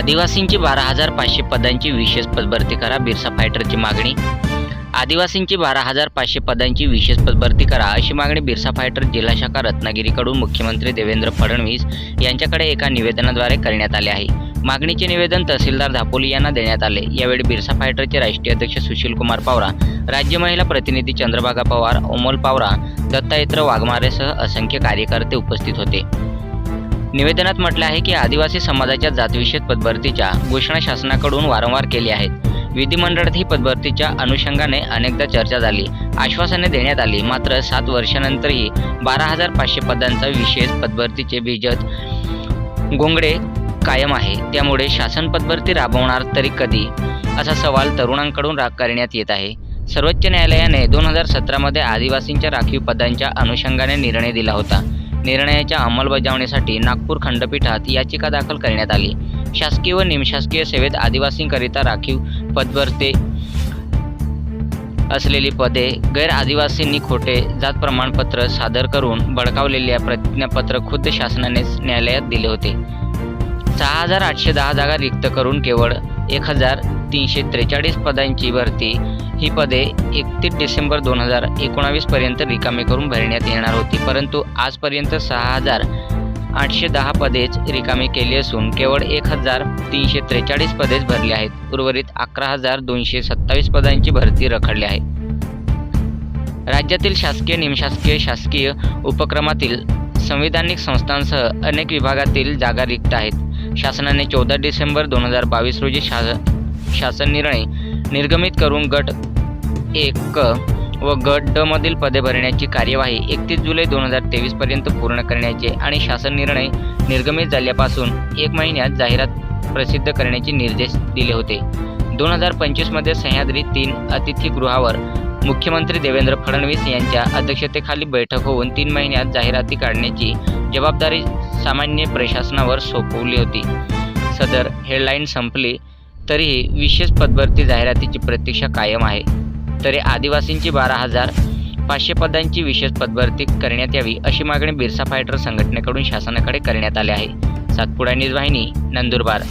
आदिवासींची 12,500 पदांची विशेष पदभरती करा, बिरसा फायटरची मागणी। आदिवासींची 12,500 पदांची विशेष पदभरती करा अशी मागणी बिरसा फायटर जिल्हा शाखा रत्नागिरीकडून मुख्यमंत्री देवेंद्र फडणवीस यांच्याकडे एका निवेदनाद्वारे करण्यात आले आहे। मागणीचे निवेदन तहसीलदार दापोली यांना देण्यात आले। यावेळी बिरसा फायटरचे राष्ट्रीय अध्यक्ष सुशीलकुमार पावरा, राज्य महिला प्रतिनिधी चंद्रभागा पवार, अमोल पावरा, दत्तात्रय वाघमारेसह असंख्य कार्यकर्ते उपस्थित होते। निवेदनात म्हटले आहे की आदिवासी समाजाच्या जातविषयक पदभरतीच्या घोषणा शासनाकडून वारंवार केल्या आहेत। विधिमंडळात ही पदभरतीच्या अनुषंगाने अनेकदा चर्चा झाली, आश्वासने देण्यात आली, मात्र 7 वर्षांनंतरही 12,500 पदांचा विशेष पदभरतीचे भिजत गोंगडे कायम आहे। त्यामुळे शासन पदभरती राबवणार तरी कधी, असा सवाल तरुणांकडून करण्यात येत आहे। सर्वोच्च न्यायालयाने 2017 मध्ये आदिवासींच्या राखीव पदांच्या अनुषंगाने निर्णय दिला होता। निर्णयाच्या अंमलबजावणीसाठी नागपूर खंडपीठात याचिका दाखल करण्यात आली। शासकीय व निमशासकीय सेवेत आदिवासींकरिता राखीव पदभरती असलेली पदे गैर आदिवासींनी खोटे जात प्रमाणपत्र सादर करून बळकावलेले प्रतिज्ञापत्र खुद्द शासनानेच न्यायालयात दिले होते। 6,810 जागा रिक्त करून केवळ 1,343 पदांची भरती ही पदे 31 डिसेंबर 2019 पर्यंत रिकामी करून भरण्यात येणार होती, परंतु आजपर्यंत 6,810 पदेच रिकामी केली असून केवळ 1,343 पदेच भरली आहेत। उर्वरित 11,227 पदांची भरती रखडली आहे। राज्यातील शासकीय, निमशासकीय, शासकीय उपक्रमातील संविधानिक संस्थांसह अनेक विभागातील जागा रिक्त आहेत। शासनाने 14 डिसेंबर 2022 रोजी शासन निर्णय निर्गमित करून गट 1 क व गट ड मधील पदे भरण्याची कार्यवाही 31 जुलै 2023 पर्यंत पूर्ण करण्याचे आणि शासन निर्णय निर्गमित झाल्यापासून 1 महिन्यात जाहिरात प्रसिद्ध करण्याचे निर्देश दिले होते। 2025 मध्ये सह्याद्री 3 अतिथीगृहावर मुख्यमंत्री देवेंद्र फडणवीस यांच्या अध्यक्षतेखाली बैठक होऊन 3 महिन्यात जाहिराती काढण्याची जबाबदारी सामान्य प्रशासनावर सोपवली होती। सदर हेडलाईन संपली तरीही विशेष पदभरती जाहिरातीची प्रतीक्षा कायम आहे। तरी आदिवासींची 12,500 पदांची विशेष पदभरती करण्यात यावी अशी मागणी बिरसा फायटर संघटनेकडून शासनाकडे करण्यात आली आहे। सातपुडा न्यूज वाहिनी, नंदुरबार।